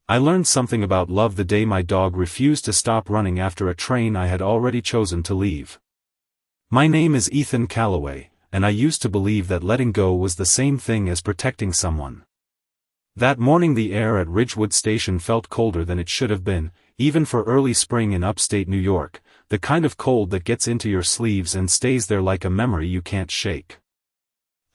I learned something about love the day my dog refused to stop running after a train I had already chosen to leave. My name is Ethan Calloway, and I used to believe that letting go was the same thing as protecting someone. That morning the air at Ridgewood Station felt colder than it should have been, even for early spring in upstate New York, the kind of cold that gets into your sleeves and stays there like a memory you can't shake.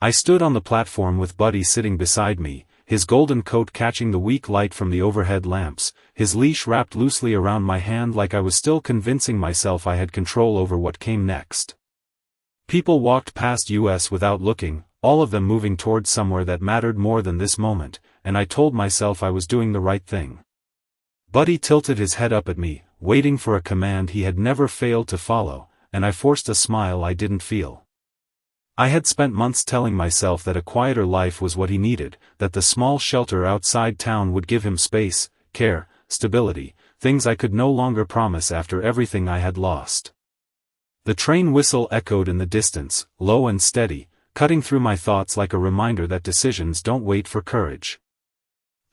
I stood on the platform with Buddy sitting beside me, his golden coat catching the weak light from the overhead lamps, his leash wrapped loosely around my hand like I was still convincing myself I had control over what came next. People walked past us without looking, all of them moving towards somewhere that mattered more than this moment, and I told myself I was doing the right thing. Buddy tilted his head up at me, waiting for a command he had never failed to follow, and I forced a smile I didn't feel. I had spent months telling myself that a quieter life was what he needed, that the small shelter outside town would give him space, care, stability, things I could no longer promise after everything I had lost. The train whistle echoed in the distance, low and steady, cutting through my thoughts like a reminder that decisions don't wait for courage.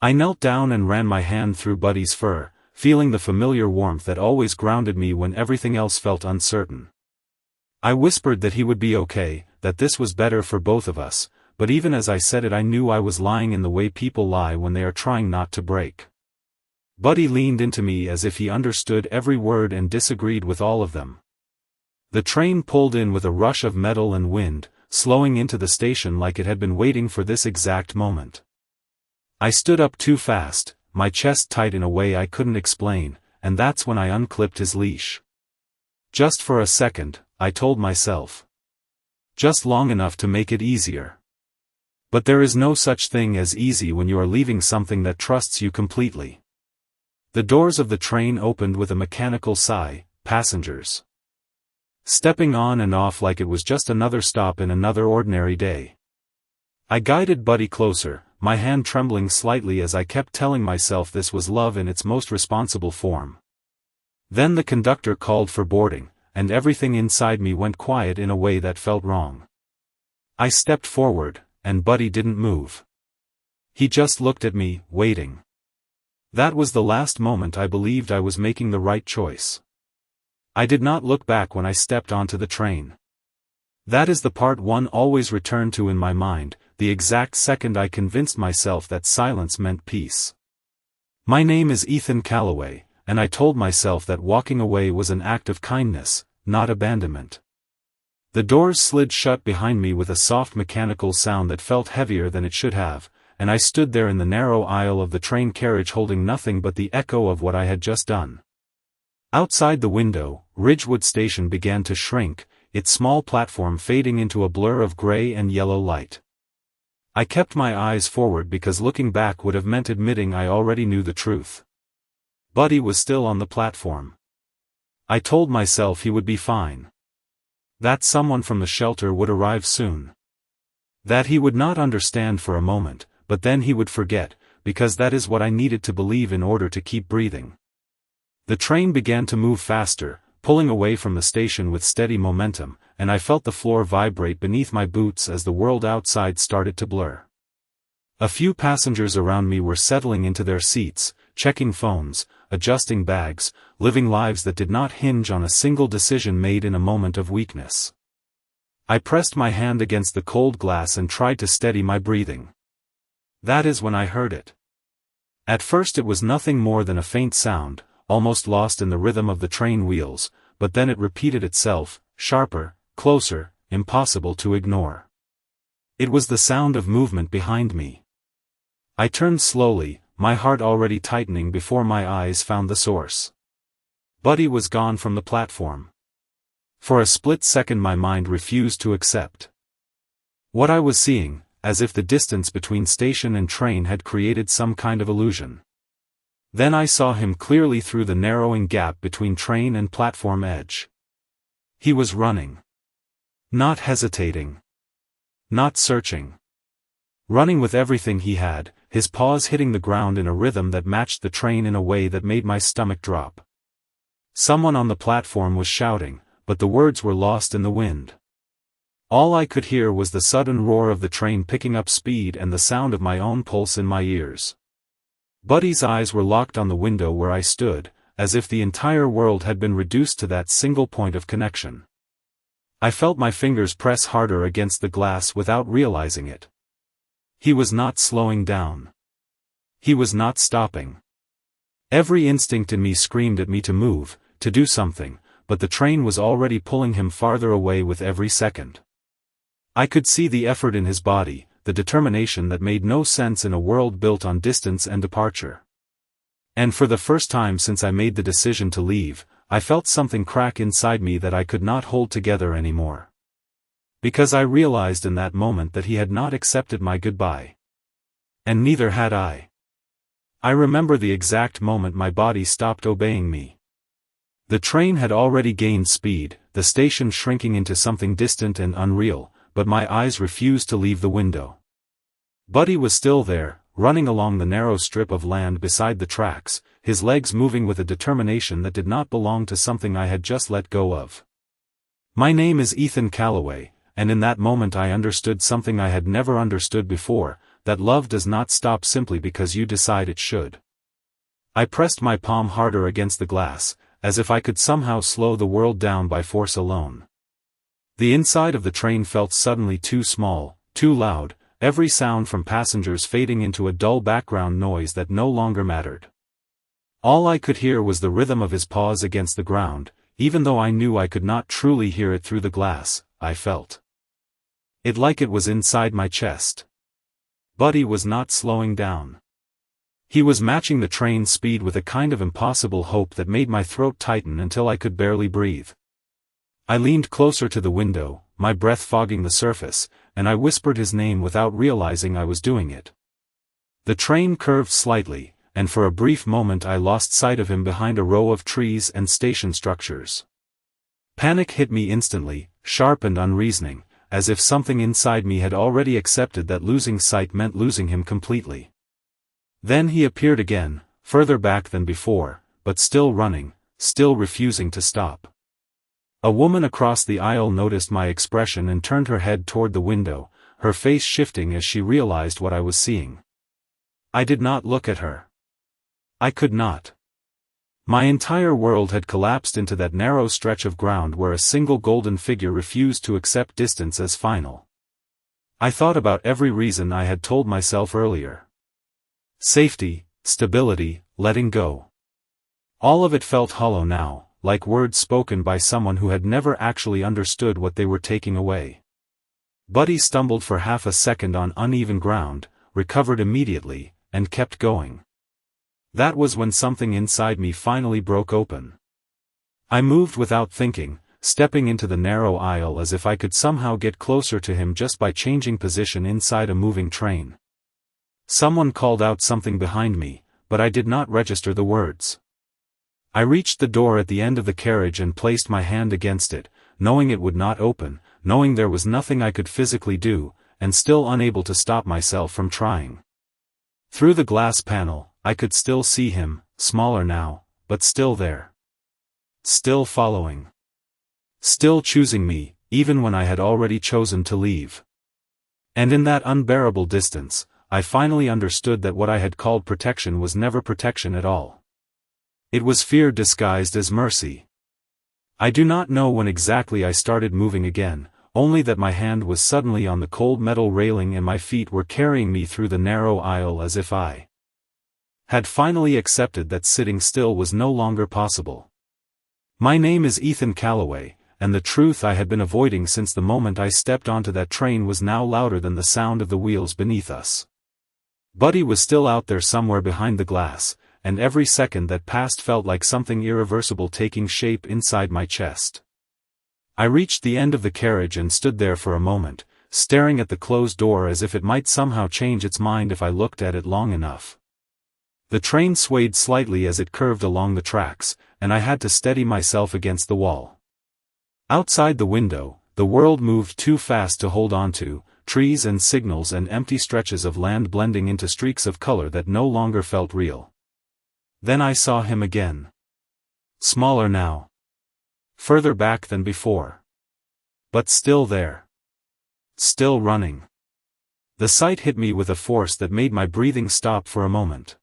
I knelt down and ran my hand through Buddy's fur, feeling the familiar warmth that always grounded me when everything else felt uncertain. I whispered that he would be okay, that this was better for both of us, but even as I said it I knew I was lying in the way people lie when they are trying not to break. Buddy leaned into me as if he understood every word and disagreed with all of them. The train pulled in with a rush of metal and wind, slowing into the station like it had been waiting for this exact moment. I stood up too fast, my chest tight in a way I couldn't explain, and that's when I unclipped his leash. Just for a second, I told myself. Just long enough to make it easier. But there is no such thing as easy when you are leaving something that trusts you completely. The doors of the train opened with a mechanical sigh, passengers stepping on and off like it was just another stop in another ordinary day. I guided Buddy closer, my hand trembling slightly as I kept telling myself this was love in its most responsible form. Then the conductor called for boarding, and everything inside me went quiet in a way that felt wrong. I stepped forward, and Buddy didn't move. He just looked at me, waiting. That was the last moment I believed I was making the right choice. I did not look back when I stepped onto the train. That is the part one always returned to in my mind, the exact second I convinced myself that silence meant peace. My name is Ethan Calloway, and I told myself that walking away was an act of kindness, not abandonment. The doors slid shut behind me with a soft mechanical sound that felt heavier than it should have, and I stood there in the narrow aisle of the train carriage holding nothing but the echo of what I had just done. Outside the window, Ridgewood Station began to shrink, its small platform fading into a blur of gray and yellow light. I kept my eyes forward because looking back would have meant admitting I already knew the truth. Buddy was still on the platform. I told myself he would be fine. That someone from the shelter would arrive soon. That he would not understand for a moment, but then he would forget, because that is what I needed to believe in order to keep breathing. The train began to move faster, pulling away from the station with steady momentum, and I felt the floor vibrate beneath my boots as the world outside started to blur. A few passengers around me were settling into their seats, checking phones, adjusting bags, living lives that did not hinge on a single decision made in a moment of weakness. I pressed my hand against the cold glass and tried to steady my breathing. That is when I heard it. At first it was nothing more than a faint sound, almost lost in the rhythm of the train wheels, but then it repeated itself, sharper, closer, impossible to ignore. It was the sound of movement behind me. I turned slowly, my heart already tightening before my eyes found the source. Buddy was gone from the platform. For a split second my mind refused to accept what I was seeing, as if the distance between station and train had created some kind of illusion. Then I saw him clearly through the narrowing gap between train and platform edge. He was running. Not hesitating. Not searching. Running with everything he had, his paws hitting the ground in a rhythm that matched the train in a way that made my stomach drop. Someone on the platform was shouting, but the words were lost in the wind. All I could hear was the sudden roar of the train picking up speed and the sound of my own pulse in my ears. Buddy's eyes were locked on the window where I stood, as if the entire world had been reduced to that single point of connection. I felt my fingers press harder against the glass without realizing it. He was not slowing down. He was not stopping. Every instinct in me screamed at me to move, to do something, but the train was already pulling him farther away with every second. I could see the effort in his body, the determination that made no sense in a world built on distance and departure. And for the first time since I made the decision to leave, I felt something crack inside me that I could not hold together anymore. Because I realized in that moment that he had not accepted my goodbye. And neither had I. I remember the exact moment my body stopped obeying me. The train had already gained speed, the station shrinking into something distant and unreal, but my eyes refused to leave the window. Buddy was still there, running along the narrow strip of land beside the tracks, his legs moving with a determination that did not belong to something I had just let go of. My name is Ethan Calloway, and in that moment I understood something I had never understood before, that love does not stop simply because you decide it should. I pressed my palm harder against the glass, as if I could somehow slow the world down by force alone. The inside of the train felt suddenly too small, too loud, every sound from passengers fading into a dull background noise that no longer mattered. All I could hear was the rhythm of his paws against the ground, even though I knew I could not truly hear it through the glass. I felt it like it was inside my chest. Buddy was not slowing down. He was matching the train's speed with a kind of impossible hope that made my throat tighten until I could barely breathe. I leaned closer to the window, my breath fogging the surface, and I whispered his name without realizing I was doing it. The train curved slightly, and for a brief moment I lost sight of him behind a row of trees and station structures. Panic hit me instantly, sharp and unreasoning, as if something inside me had already accepted that losing sight meant losing him completely. Then he appeared again, further back than before, but still running, still refusing to stop. A woman across the aisle noticed my expression and turned her head toward the window, her face shifting as she realized what I was seeing. I did not look at her. I could not. My entire world had collapsed into that narrow stretch of ground where a single golden figure refused to accept distance as final. I thought about every reason I had told myself earlier. Safety, stability, letting go. All of it felt hollow now, like words spoken by someone who had never actually understood what they were taking away. Buddy stumbled for half a second on uneven ground, recovered immediately, and kept going. That was when something inside me finally broke open. I moved without thinking, stepping into the narrow aisle as if I could somehow get closer to him just by changing position inside a moving train. Someone called out something behind me, but I did not register the words. I reached the door at the end of the carriage and placed my hand against it, knowing it would not open, knowing there was nothing I could physically do, and still unable to stop myself from trying. Through the glass panel, I could still see him, smaller now, but still there. Still following. Still choosing me, even when I had already chosen to leave. And in that unbearable distance, I finally understood that what I had called protection was never protection at all. It was fear disguised as mercy. I do not know when exactly I started moving again, only that my hand was suddenly on the cold metal railing and my feet were carrying me through the narrow aisle as if I had finally accepted that sitting still was no longer possible. My name is Ethan Calloway, and the truth I had been avoiding since the moment I stepped onto that train was now louder than the sound of the wheels beneath us. Buddy was still out there somewhere behind the glass, and every second that passed felt like something irreversible taking shape inside my chest. I reached the end of the carriage and stood there for a moment, staring at the closed door as if it might somehow change its mind if I looked at it long enough. The train swayed slightly as it curved along the tracks, and I had to steady myself against the wall. Outside the window, the world moved too fast to hold on to, trees and signals and empty stretches of land blending into streaks of color that no longer felt real. Then I saw him again. Smaller now. Further back than before. But still there. Still running. The sight hit me with a force that made my breathing stop for a moment.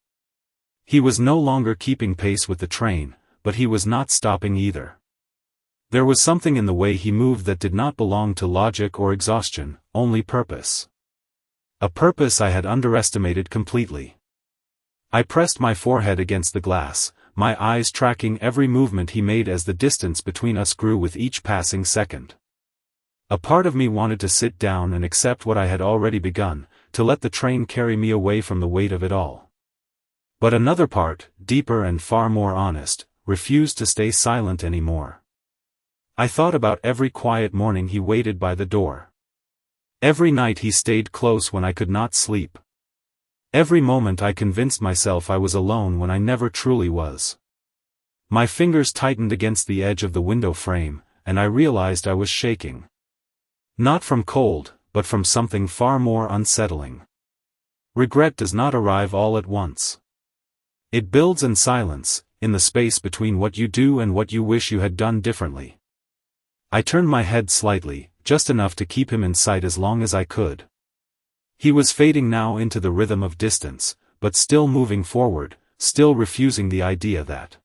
He was no longer keeping pace with the train, but he was not stopping either. There was something in the way he moved that did not belong to logic or exhaustion, only purpose. A purpose I had underestimated completely. I pressed my forehead against the glass, my eyes tracking every movement he made as the distance between us grew with each passing second. A part of me wanted to sit down and accept what I had already begun, to let the train carry me away from the weight of it all. But another part, deeper and far more honest, refused to stay silent anymore. I thought about every quiet morning he waited by the door. Every night he stayed close when I could not sleep. Every moment I convinced myself I was alone when I never truly was. My fingers tightened against the edge of the window frame, and I realized I was shaking. Not from cold, but from something far more unsettling. Regret does not arrive all at once. It builds in silence, in the space between what you do and what you wish you had done differently. I turned my head slightly, just enough to keep him in sight as long as I could. He was fading now into the rhythm of distance, but still moving forward, still refusing the idea that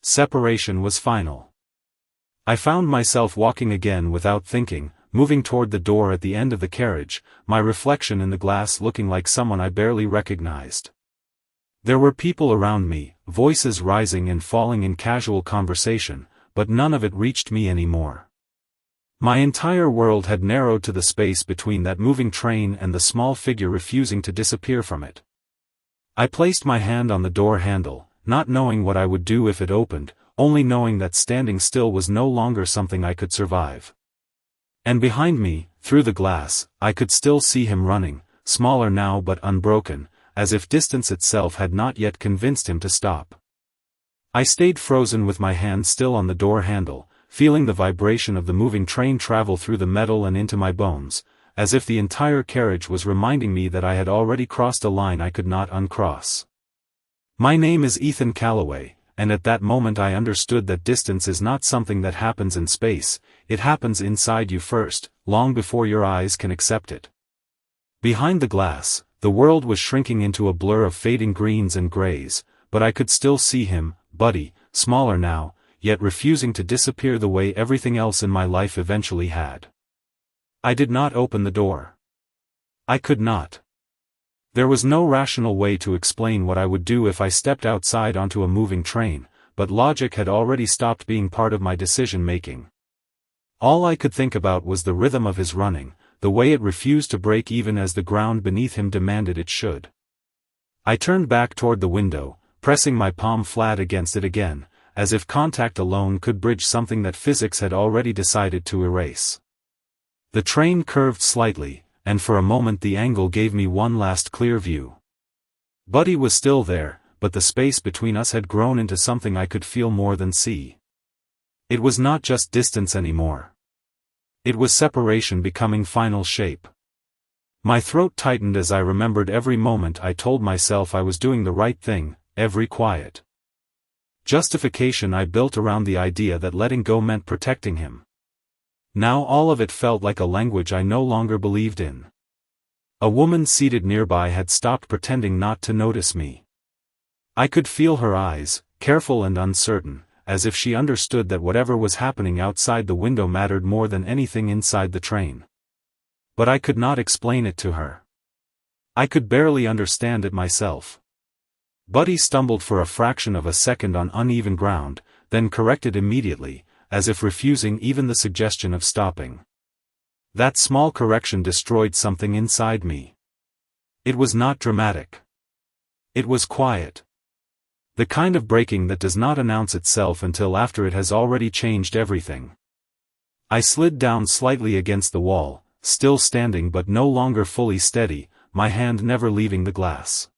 separation was final. I found myself walking again without thinking, moving toward the door at the end of the carriage, my reflection in the glass looking like someone I barely recognized. There were people around me, voices rising and falling in casual conversation, but none of it reached me anymore. My entire world had narrowed to the space between that moving train and the small figure refusing to disappear from it. I placed my hand on the door handle, not knowing what I would do if it opened, only knowing that standing still was no longer something I could survive. And behind me, through the glass, I could still see him running, smaller now but unbroken, as if distance itself had not yet convinced him to stop. I stayed frozen with my hand still on the door handle, feeling the vibration of the moving train travel through the metal and into my bones, as if the entire carriage was reminding me that I had already crossed a line I could not uncross. My name is Ethan Calloway, and at that moment I understood that distance is not something that happens in space, it happens inside you first, long before your eyes can accept it. Behind the glass, the world was shrinking into a blur of fading greens and grays, but I could still see him, Buddy, smaller now, yet refusing to disappear the way everything else in my life eventually had. I did not open the door. I could not. There was no rational way to explain what I would do if I stepped outside onto a moving train, but logic had already stopped being part of my decision-making. All I could think about was the rhythm of his running, the way it refused to break even as the ground beneath him demanded it should. I turned back toward the window, pressing my palm flat against it again, as if contact alone could bridge something that physics had already decided to erase. The train curved slightly, and for a moment the angle gave me one last clear view. Buddy was still there, but the space between us had grown into something I could feel more than see. It was not just distance anymore. It was separation becoming final shape. My throat tightened as I remembered every moment I told myself I was doing the right thing, every quiet justification I built around the idea that letting go meant protecting him. Now all of it felt like a language I no longer believed in. A woman seated nearby had stopped pretending not to notice me. I could feel her eyes, careful and uncertain, as if she understood that whatever was happening outside the window mattered more than anything inside the train. But I could not explain it to her. I could barely understand it myself. Buddy stumbled for a fraction of a second on uneven ground, then corrected immediately, as if refusing even the suggestion of stopping. That small correction destroyed something inside me. It was not dramatic. It was quiet. The kind of breaking that does not announce itself until after it has already changed everything. I slid down slightly against the wall, still standing but no longer fully steady, my hand never leaving the glass.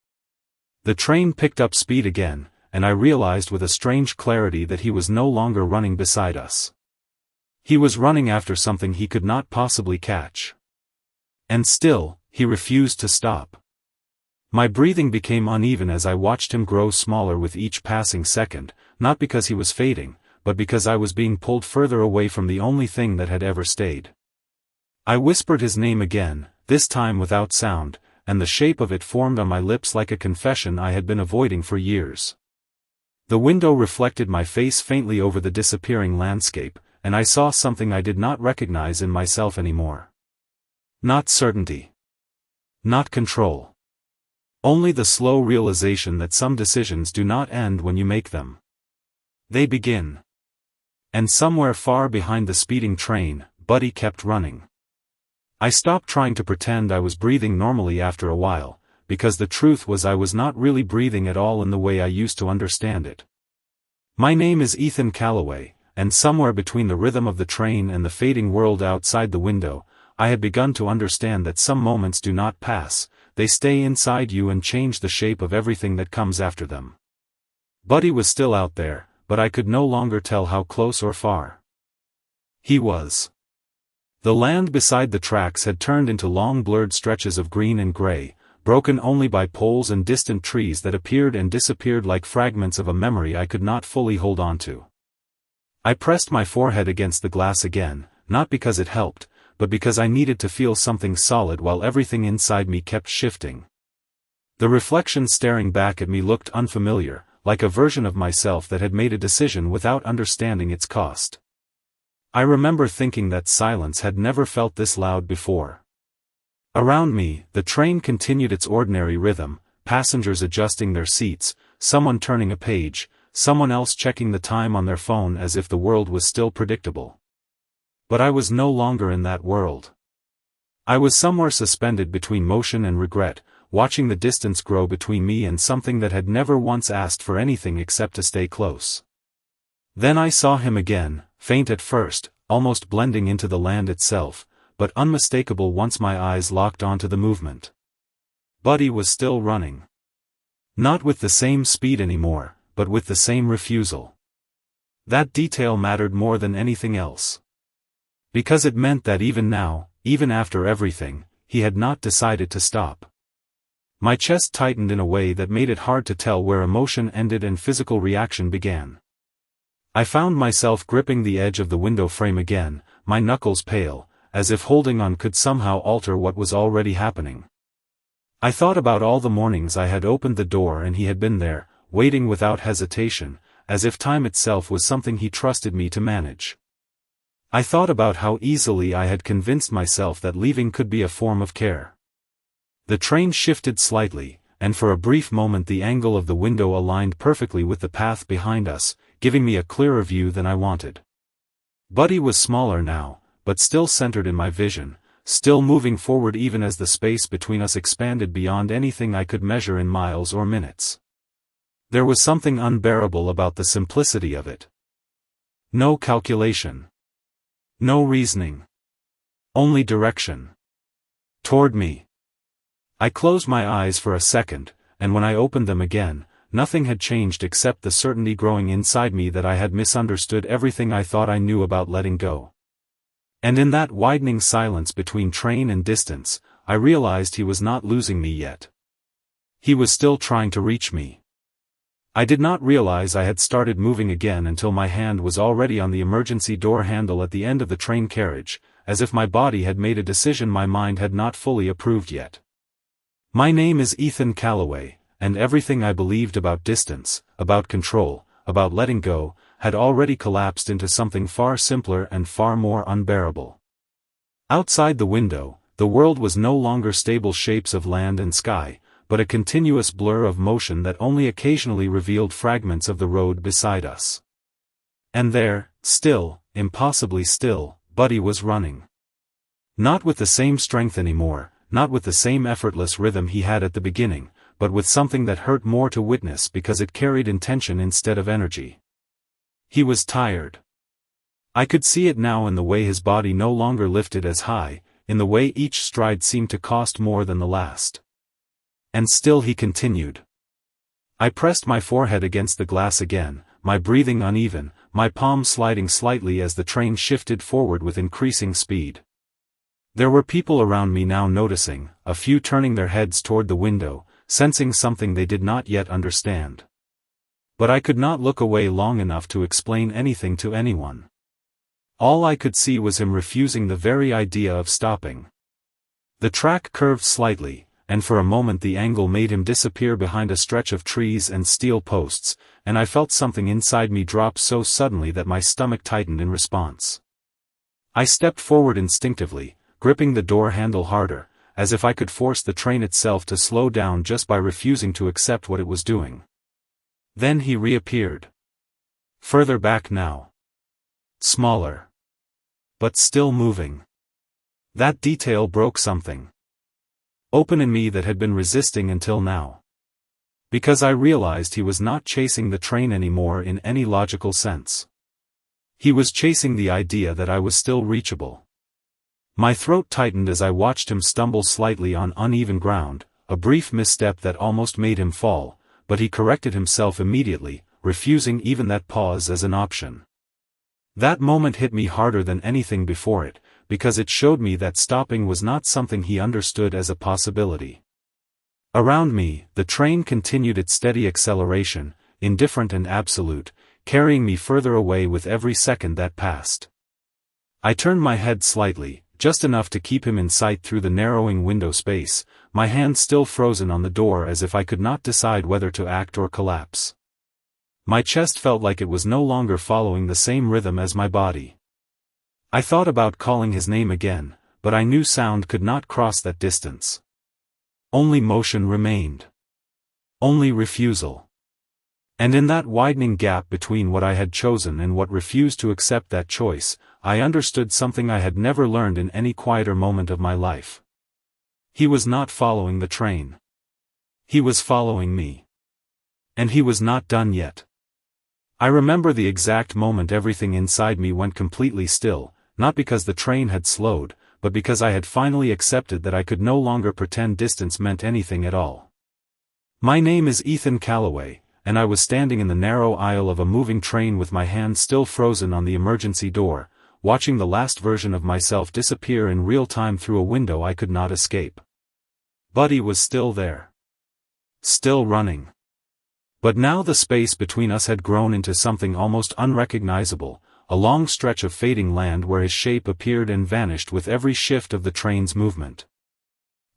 The train picked up speed again, and I realized with a strange clarity that he was no longer running beside us. He was running after something he could not possibly catch. And still, he refused to stop. My breathing became uneven as I watched him grow smaller with each passing second, not because he was fading, but because I was being pulled further away from the only thing that had ever stayed. I whispered his name again, this time without sound, and the shape of it formed on my lips like a confession I had been avoiding for years. The window reflected my face faintly over the disappearing landscape, and I saw something I did not recognize in myself anymore. Not certainty. Not control. Only the slow realization that some decisions do not end when you make them. They begin. And somewhere far behind the speeding train, Buddy kept running. I stopped trying to pretend I was breathing normally after a while, because the truth was I was not really breathing at all in the way I used to understand it. My name is Ethan Calloway, and somewhere between the rhythm of the train and the fading world outside the window, I had begun to understand that some moments do not pass, they stay inside you and change the shape of everything that comes after them. Buddy was still out there, but I could no longer tell how close or far he was. The land beside the tracks had turned into long blurred stretches of green and gray, broken only by poles and distant trees that appeared and disappeared like fragments of a memory I could not fully hold on to. I pressed my forehead against the glass again, not because it helped, but because I needed to feel something solid while everything inside me kept shifting. The reflection staring back at me looked unfamiliar, like a version of myself that had made a decision without understanding its cost. I remember thinking that silence had never felt this loud before. Around me, the train continued its ordinary rhythm, passengers adjusting their seats, someone turning a page, someone else checking the time on their phone as if the world was still predictable. But I was no longer in that world. I was somewhere suspended between motion and regret, watching the distance grow between me and something that had never once asked for anything except to stay close. Then I saw him again, faint at first, almost blending into the land itself, but unmistakable once my eyes locked onto the movement. Buddy was still running. Not with the same speed anymore, but with the same refusal. That detail mattered more than anything else. Because it meant that even now, even after everything, he had not decided to stop. My chest tightened in a way that made it hard to tell where emotion ended and physical reaction began. I found myself gripping the edge of the window frame again, my knuckles pale, as if holding on could somehow alter what was already happening. I thought about all the mornings I had opened the door and he had been there, waiting without hesitation, as if time itself was something he trusted me to manage. I thought about how easily I had convinced myself that leaving could be a form of care. The train shifted slightly, and for a brief moment the angle of the window aligned perfectly with the path behind us, giving me a clearer view than I wanted. Buddy was smaller now, but still centered in my vision, still moving forward even as the space between us expanded beyond anything I could measure in miles or minutes. There was something unbearable about the simplicity of it. No calculation. No reasoning. Only direction. Toward me. I closed my eyes for a second, and when I opened them again, nothing had changed except the certainty growing inside me that I had misunderstood everything I thought I knew about letting go. And in that widening silence between train and distance, I realized he was not losing me yet. He was still trying to reach me. I did not realize I had started moving again until my hand was already on the emergency door handle at the end of the train carriage, as if my body had made a decision my mind had not fully approved yet. My name is Ethan Calloway, and everything I believed about distance, about control, about letting go, had already collapsed into something far simpler and far more unbearable. Outside the window, the world was no longer stable shapes of land and sky, but a continuous blur of motion that only occasionally revealed fragments of the road beside us. And there, still, impossibly still, Buddy was running. Not with the same strength anymore, not with the same effortless rhythm he had at the beginning, but with something that hurt more to witness because it carried intention instead of energy. He was tired. I could see it now in the way his body no longer lifted as high, in the way each stride seemed to cost more than the last. And still he continued. I pressed my forehead against the glass again, my breathing uneven, my palms sliding slightly as the train shifted forward with increasing speed. There were people around me now noticing, a few turning their heads toward the window, sensing something they did not yet understand. But I could not look away long enough to explain anything to anyone. All I could see was him refusing the very idea of stopping. The track curved slightly, and for a moment the angle made him disappear behind a stretch of trees and steel posts, and I felt something inside me drop so suddenly that my stomach tightened in response. I stepped forward instinctively, gripping the door handle harder, as if I could force the train itself to slow down just by refusing to accept what it was doing. Then he reappeared. Further back now. Smaller. But still moving. That detail broke something open in me that had been resisting until now. Because I realized he was not chasing the train anymore in any logical sense. He was chasing the idea that I was still reachable. My throat tightened as I watched him stumble slightly on uneven ground, a brief misstep that almost made him fall, but he corrected himself immediately, refusing even that pause as an option. That moment hit me harder than anything before it, because it showed me that stopping was not something he understood as a possibility. Around me, the train continued its steady acceleration, indifferent and absolute, carrying me further away with every second that passed. I turned my head slightly, just enough to keep him in sight through the narrowing window space, my hand still frozen on the door as if I could not decide whether to act or collapse. My chest felt like it was no longer following the same rhythm as my body. I thought about calling his name again, but I knew sound could not cross that distance. Only motion remained. Only refusal. And in that widening gap between what I had chosen and what refused to accept that choice, I understood something I had never learned in any quieter moment of my life. He was not following the train. He was following me. And he was not done yet. I remember the exact moment everything inside me went completely still, not because the train had slowed, but because I had finally accepted that I could no longer pretend distance meant anything at all. My name is Ethan Calloway, and I was standing in the narrow aisle of a moving train with my hand still frozen on the emergency door, watching the last version of myself disappear in real time through a window I could not escape. Buddy was still there. Still running. But now the space between us had grown into something almost unrecognizable, a long stretch of fading land where his shape appeared and vanished with every shift of the train's movement.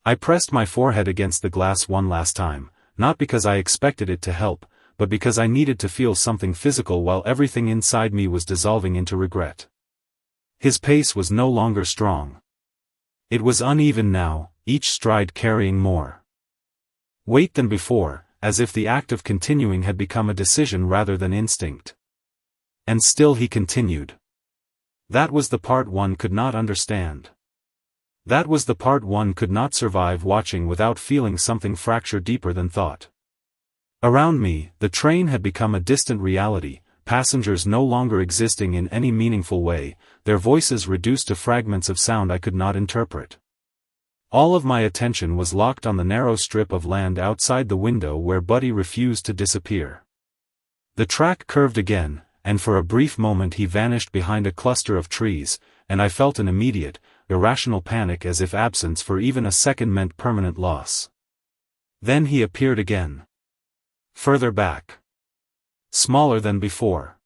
I pressed my forehead against the glass one last time, not because I expected it to help, but because I needed to feel something physical while everything inside me was dissolving into regret. His pace was no longer strong. It was uneven now, each stride carrying more weight than before, as if the act of continuing had become a decision rather than instinct. And still he continued. That was the part one could not understand. That was the part one could not survive watching without feeling something fracture deeper than thought. Around me, the train had become a distant reality, passengers no longer existing in any meaningful way, their voices reduced to fragments of sound I could not interpret. All of my attention was locked on the narrow strip of land outside the window where Buddy refused to disappear. The track curved again, and for a brief moment he vanished behind a cluster of trees, and I felt an immediate, irrational panic as if absence for even a second meant permanent loss. Then he appeared again. Further back. Smaller than before.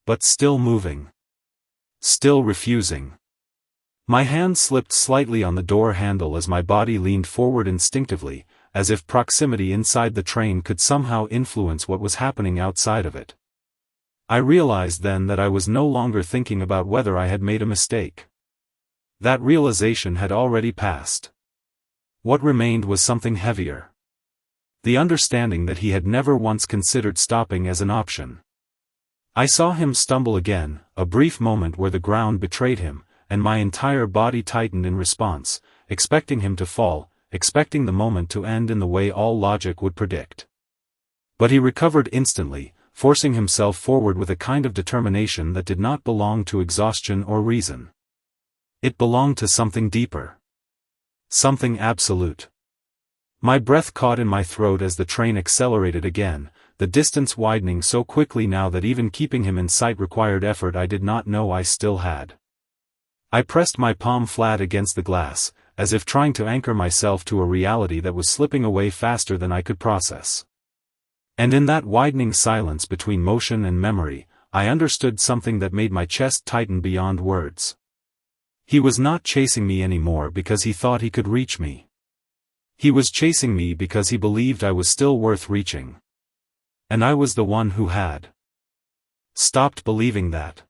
But still moving. Still refusing. My hand slipped slightly on the door handle as my body leaned forward instinctively, as if proximity inside the train could somehow influence what was happening outside of it. I realized then that I was no longer thinking about whether I had made a mistake. That realization had already passed. What remained was something heavier. The understanding that he had never once considered stopping as an option. I saw him stumble again, a brief moment where the ground betrayed him, and my entire body tightened in response, expecting him to fall, expecting the moment to end in the way all logic would predict. But he recovered instantly, forcing himself forward with a kind of determination that did not belong to exhaustion or reason. It belonged to something deeper. Something absolute. My breath caught in my throat as the train accelerated again, the distance widening so quickly now that even keeping him in sight required effort I did not know I still had. I pressed my palm flat against the glass, as if trying to anchor myself to a reality that was slipping away faster than I could process. And in that widening silence between motion and memory, I understood something that made my chest tighten beyond words. He was not chasing me anymore because he thought he could reach me. He was chasing me because he believed I was still worth reaching. And I was the one who had stopped believing that.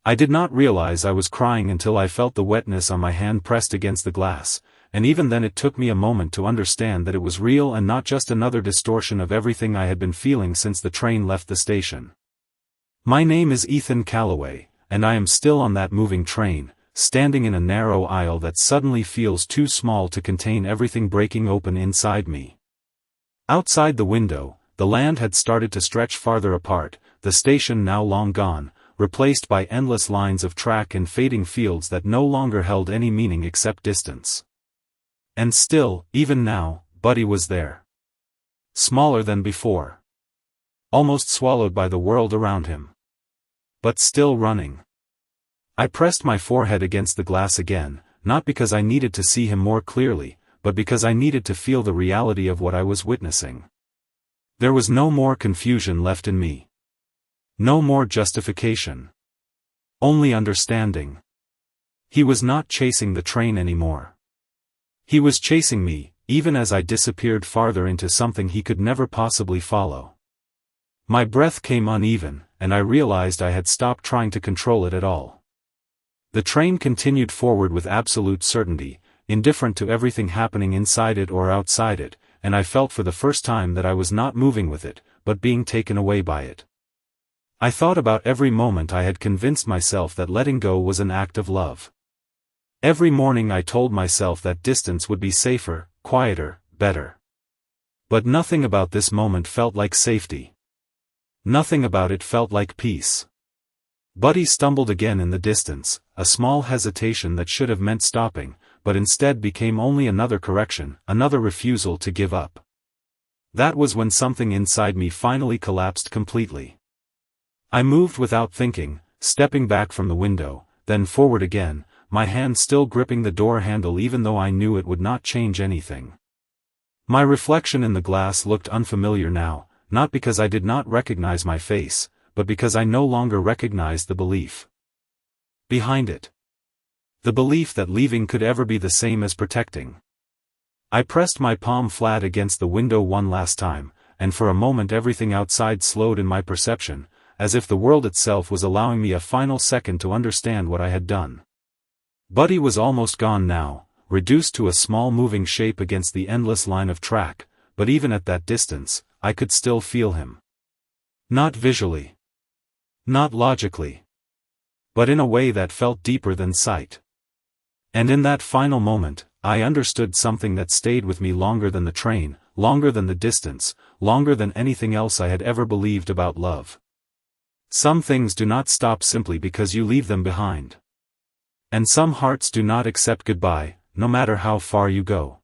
I did not realize I was crying until I felt the wetness on my hand pressed against the glass, and even then it took me a moment to understand that it was real and not just another distortion of everything I had been feeling since the train left the station. My name is Ethan Calloway, and I am still on that moving train, standing in a narrow aisle that suddenly feels too small to contain everything breaking open inside me. Outside the window, the land had started to stretch farther apart, the station now long gone, replaced by endless lines of track and fading fields that no longer held any meaning except distance. And still, even now, Buddy was there. Smaller than before. Almost swallowed by the world around him. But still running. I pressed my forehead against the glass again, not because I needed to see him more clearly, but because I needed to feel the reality of what I was witnessing. There was no more confusion left in me. No more justification. Only understanding. He was not chasing the train anymore. He was chasing me, even as I disappeared farther into something he could never possibly follow. My breath came uneven, and I realized I had stopped trying to control it at all. The train continued forward with absolute certainty, indifferent to everything happening inside it or outside it, and I felt for the first time that I was not moving with it, but being taken away by it. I thought about every moment I had convinced myself that letting go was an act of love. Every morning I told myself that distance would be safer, quieter, better. But nothing about this moment felt like safety. Nothing about it felt like peace. Buddy stumbled again in the distance, a small hesitation that should have meant stopping, but instead became only another correction, another refusal to give up. That was when something inside me finally collapsed completely. I moved without thinking, stepping back from the window, then forward again, my hand still gripping the door handle even though I knew it would not change anything. My reflection in the glass looked unfamiliar now, not because I did not recognize my face, but because I no longer recognized the belief behind it. The belief that leaving could ever be the same as protecting. I pressed my palm flat against the window one last time, and for a moment everything outside slowed in my perception, as if the world itself was allowing me a final second to understand what I had done. Buddy was almost gone now, reduced to a small moving shape against the endless line of track, but even at that distance, I could still feel him. Not visually. Not logically. But in a way that felt deeper than sight. And in that final moment, I understood something that stayed with me longer than the train, longer than the distance, longer than anything else I had ever believed about love. Some things do not stop simply because you leave them behind. And some hearts do not accept goodbye, no matter how far you go.